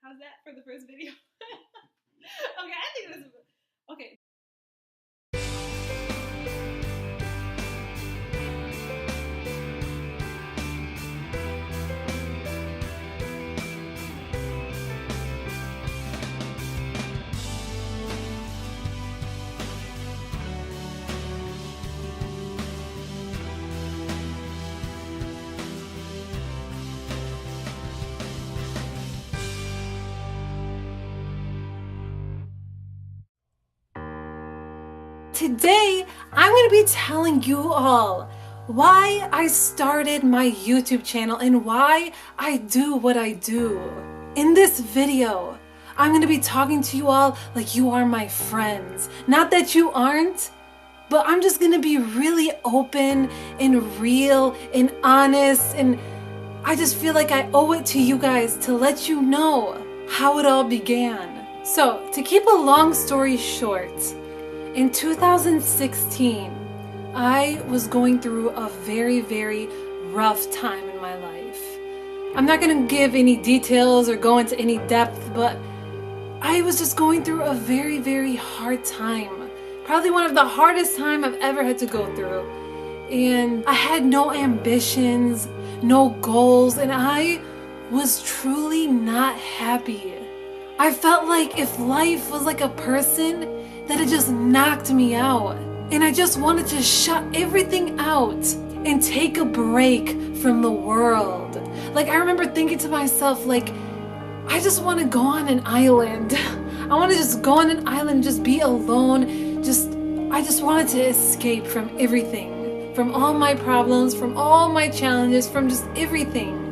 How's that for the first video? Okay, I think this is okay. Today, I'm going to be telling you all why I started my YouTube channel and why I do what I do. In this video, I'm going to be talking to you all like you are my friends. Not that you aren't, but I'm just going to be really open and real and honest, and I just feel like I owe it to you guys to let you know how it all began. So, to keep a long story short, in 2016, I was going through a very, very rough time in my life. I'm not going to give any details or go into any depth, but I was just going through a very, very hard time. Probably one of the hardest times I've ever had to go through. And I had no ambitions, no goals, and I was truly not happy. I felt like if life was like a person, that it just knocked me out. And I just wanted to shut everything out and take a break from the world. Like, I remember thinking to myself, like, I just want to go on an island. I want to just go on an island, just be alone. I just wanted to escape from everything, from all my problems, from all my challenges, from just everything.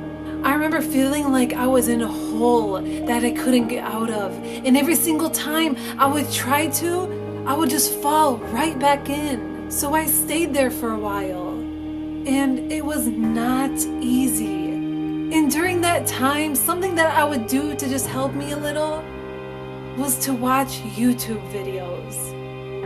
I remember feeling like I was in a hole that I couldn't get out of. And every single time I would try to, I would just fall right back in. So I stayed there for a while. And it was not easy. And during that time, something that I would do to just help me a little was to watch YouTube videos.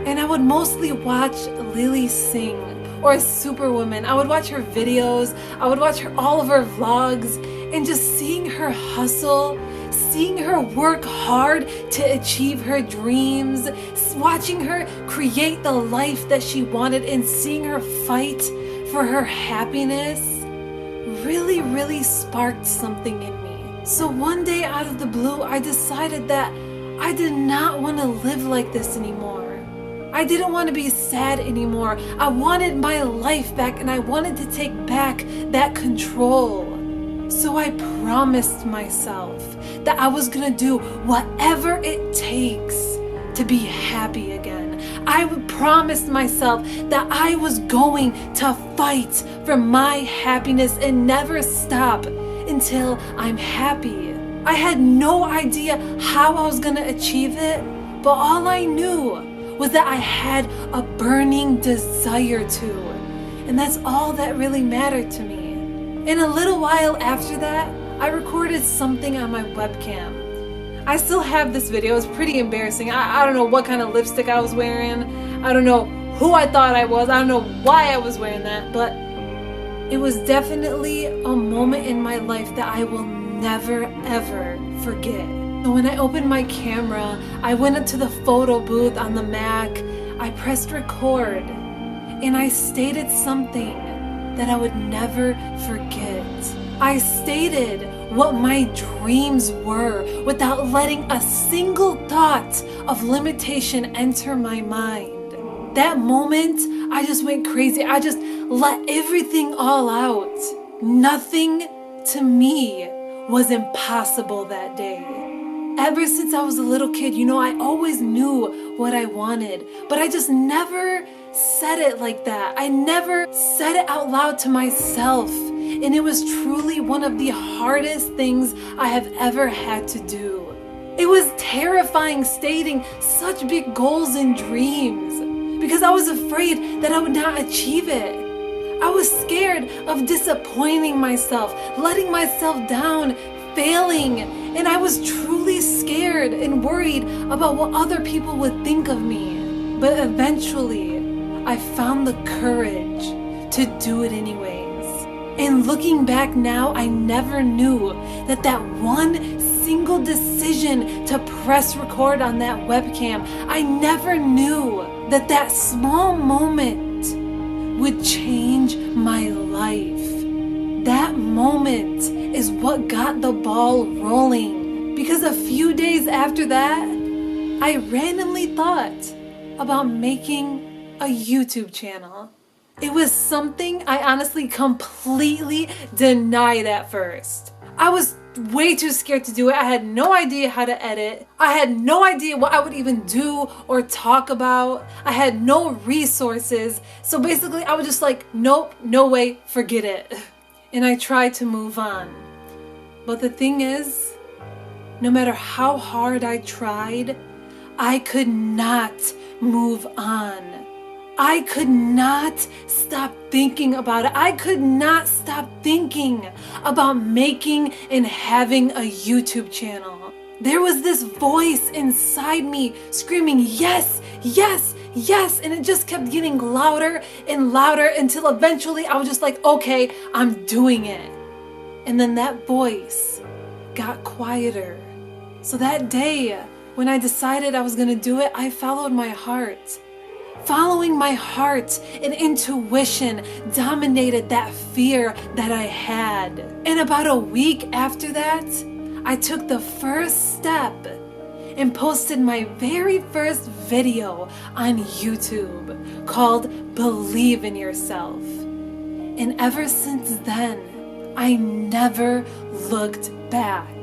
And I would mostly watch Lilly Singh, or Superwoman. I would watch her videos, I would watch all of her vlogs, and just seeing her hustle, seeing her work hard to achieve her dreams, watching her create the life that she wanted, and seeing her fight for her happiness really, really sparked something in me. So one day out of the blue, I decided that I did not want to live like this anymore. I didn't want to be sad anymore. I wanted my life back, and I wanted to take back that control. So I promised myself that I was gonna do whatever it takes to be happy again. I promised myself that I was going to fight for my happiness and never stop until I'm happy. I had no idea how I was gonna achieve it, but all I knew was that I had a burning desire to, and that's all that really mattered to me. And a little while after that, I recorded something on my webcam. I still have this video. It's pretty embarrassing. I don't know what kind of lipstick I was wearing. I don't know who I thought I was. I don't know why I was wearing that, but it was definitely a moment in my life that I will never ever forget. So when I opened my camera, I went up to the photo booth on the Mac, I pressed record, and I stated something that I would never forget. I stated what my dreams were without letting a single thought of limitation enter my mind. That moment, I just went crazy. I just let everything all out. Nothing to me was impossible that day. Ever since I was a little kid, I always knew what I wanted, but I just never said it like that. I never said it out loud to myself, and it was truly one of the hardest things I have ever had to do. It was terrifying stating such big goals and dreams because I was afraid that I would not achieve it. I was scared of disappointing myself, letting myself down, failing, and I was truly scared and worried about what other people would think of me. But eventually, I found the courage to do it anyways. And looking back now, I never knew that one single decision to press record on that webcam, I never knew that that small moment would change my life. That moment is what got the ball rolling, because a few days after that, I randomly thought about making a YouTube channel. It was something I honestly completely denied at first. I was way too scared to do it. I had no idea how to edit. I had no idea what I would even do or talk about. I had no resources. So basically I was just like, nope, no way, forget it. And I tried to move on. But the thing is, no matter how hard I tried, I could not move on. I could not stop thinking about it. I could not stop thinking about making and having a YouTube channel. There was this voice inside me screaming, yes, yes, yes. And it just kept getting louder and louder until eventually I was just like, okay, I'm doing it. And then that voice got quieter. So that day when I decided I was gonna do it, I followed my heart. Following my heart and intuition dominated that fear that I had. And about a week after that, I took the first step and posted my very first video on YouTube called Believe in Yourself. And ever since then, I never looked back.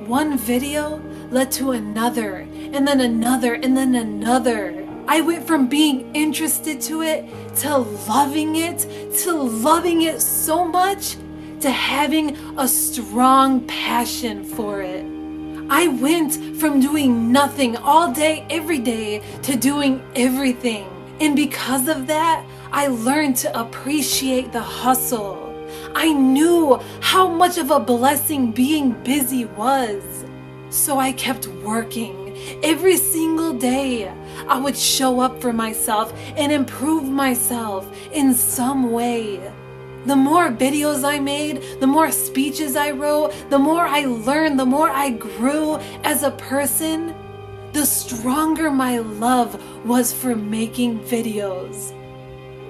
One video led to another, and then another, and then another. I went from being interested to it, to loving it so much, to having a strong passion for it. I went from doing nothing all day, every day, to doing everything. And because of that, I learned to appreciate the hustle. I knew how much of a blessing being busy was. So I kept working. Every single day, I would show up for myself and improve myself in some way. The more videos I made, the more speeches I wrote, the more I learned, the more I grew as a person, the stronger my love was for making videos.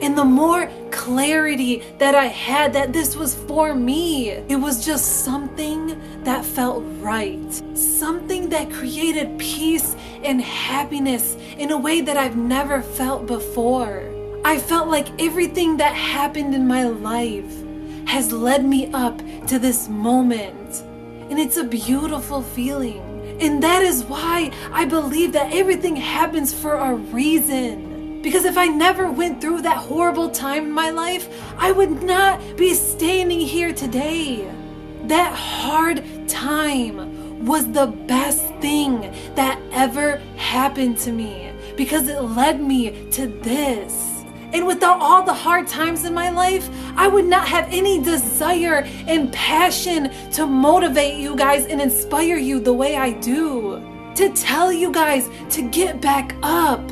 And the more clarity that I had that this was for me. It was just something that felt right. Something that created peace and happiness in a way that I've never felt before. I felt like everything that happened in my life has led me up to this moment. And it's a beautiful feeling. And that is why I believe that everything happens for a reason. Because if I never went through that horrible time in my life, I would not be standing here today. That hard time was the best thing that ever happened to me because it led me to this. And without all the hard times in my life, I would not have any desire and passion to motivate you guys and inspire you the way I do. To tell you guys to get back up.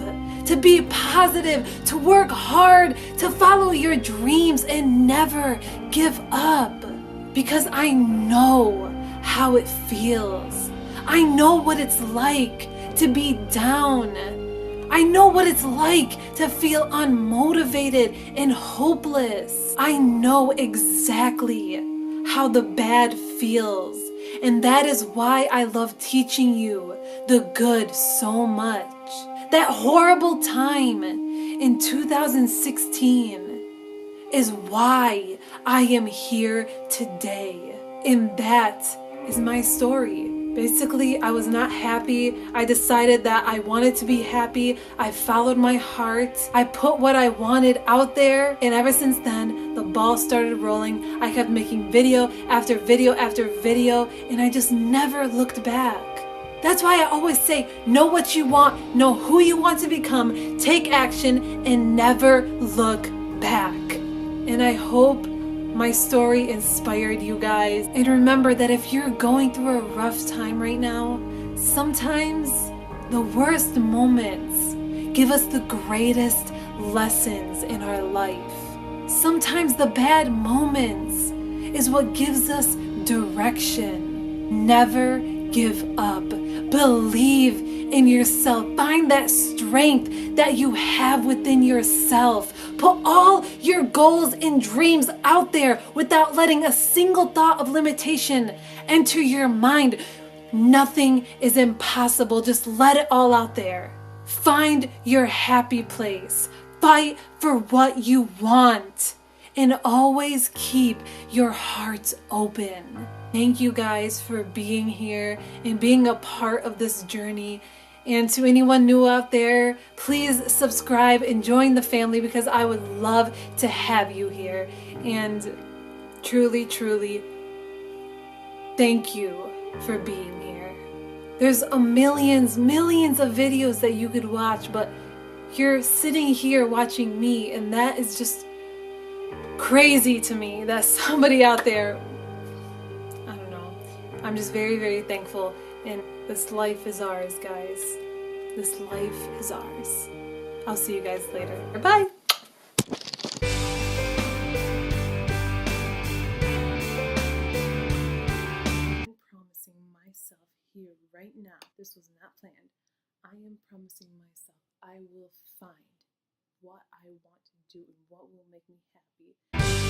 To be positive, to work hard, to follow your dreams and never give up. Because I know how it feels. I know what it's like to be down. I know what it's like to feel unmotivated and hopeless. I know exactly how the bad feels. And that is why I love teaching you the good so much. That horrible time in 2016 is why I am here today. And that is my story. Basically, I was not happy. I decided that I wanted to be happy. I followed my heart. I put what I wanted out there. And ever since then, the ball started rolling. I kept making video after video after video. And I just never looked back. That's why I always say, know what you want, know who you want to become, take action, and never look back. And I hope my story inspired you guys. And remember that if you're going through a rough time right now, sometimes the worst moments give us the greatest lessons in our life. Sometimes the bad moments is what gives us direction. Never give up. Believe in yourself. Find that strength that you have within yourself. Put all your goals and dreams out there without letting a single thought of limitation enter your mind. Nothing is impossible. Just let it all out there. Find your happy place. Fight for what you want. And always keep your heart open. Thank you guys for being here and being a part of this journey. And to anyone new out there, please subscribe and join the family because I would love to have you here. And truly, truly, thank you for being here. There's millions of videos that you could watch, but you're sitting here watching me, and that is just crazy to me that somebody out there, I don't know. I'm just very thankful, and this life is ours, guys. This life is ours. I'll see you guys later. Bye. I'm promising myself here right now, this was not planned. I am promising myself I will find what I want to do and what will make me happy.